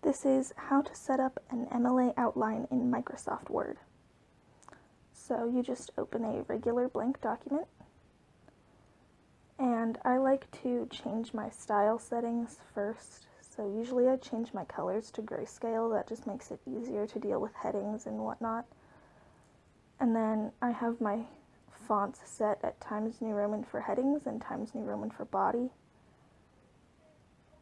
This is how to set up an MLA outline in Microsoft Word. So you just open a regular blank document, and I like to change my style settings first. So usually I change my colors to grayscale. That just makes it easier to deal with headings and whatnot. And then I have my fonts set at Times New Roman for headings and Times New Roman for body.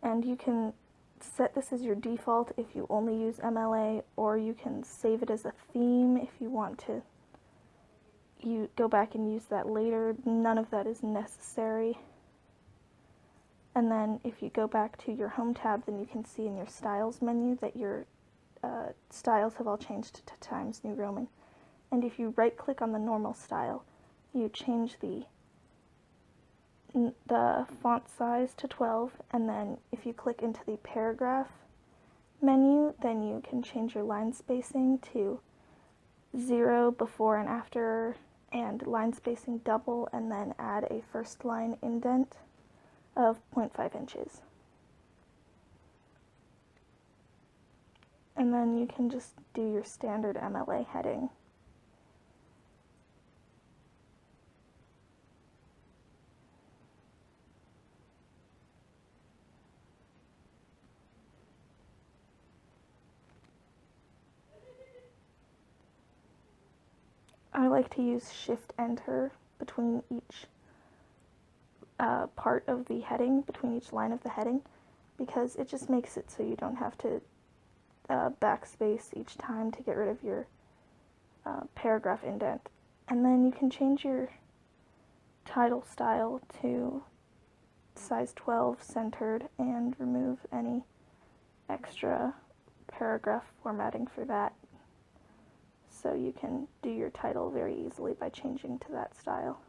And you can set this as your default if you only use MLA, or you can save it as a theme if you want to go back and use that later. None of that is necessary. And then if you go back to your home tab, then you can see in your styles menu that your styles have all changed to Times New Roman. And if you right click on the normal style, you change the font size to 12, and then if you click into the paragraph menu, then you can change your line spacing to 0 before and after, and line spacing double, and then add a first line indent of 0.5 inches. And then you can just do your standard MLA heading. I like to use Shift-Enter between each part of the heading, between each line of the heading, because it just makes it so you don't have to backspace each time to get rid of your paragraph indent. And then you can change your title style to size 12 centered and remove any extra paragraph formatting for that. So you can do your title very easily by changing to that style.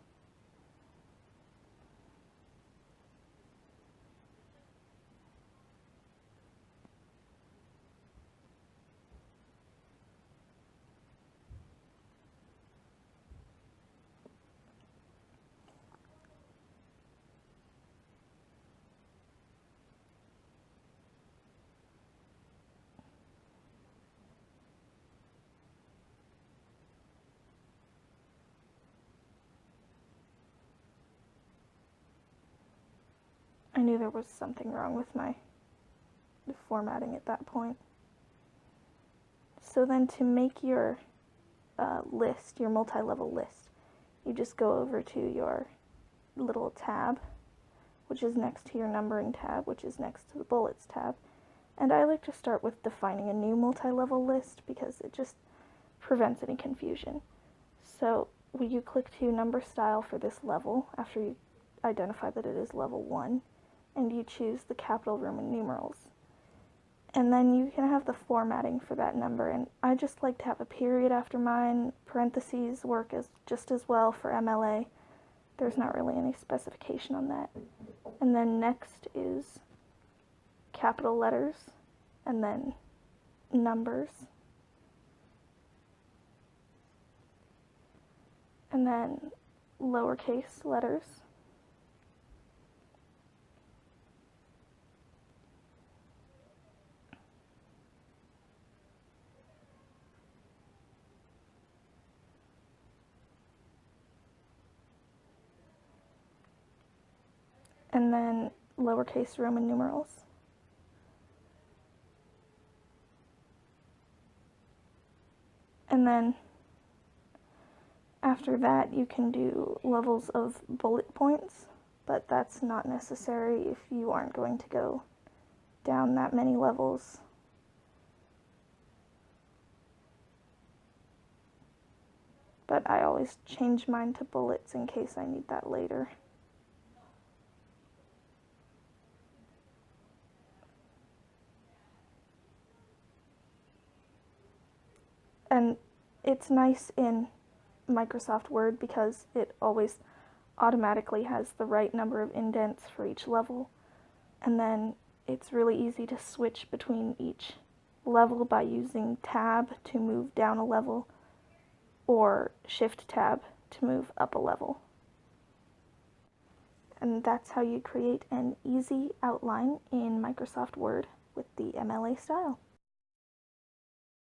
I knew there was something wrong with my formatting at that point. So then to make your list, your multi-level list, you just go over to your little tab, which is next to your numbering tab, which is next to the bullets tab. And I like to start with defining a new multi-level list because it just prevents any confusion. So you click to number style for this level after you identify that it is level 1. And you choose the capital Roman numerals. And then you can have the formatting for that number, and I just like to have a period after mine. Parentheses work just as well for MLA. There's not really any specification on that. And then next is capital letters, and then numbers, and then lowercase letters, and then lowercase Roman numerals. And then after that you can do levels of bullet points, but that's not necessary if you aren't going to go down that many levels. But I always change mine to bullets in case I need that later. And it's nice in Microsoft Word because it always automatically has the right number of indents for each level, and then it's really easy to switch between each level by using Tab to move down a level or Shift Tab to move up a level. And that's how you create an easy outline in Microsoft Word. with the MLA style.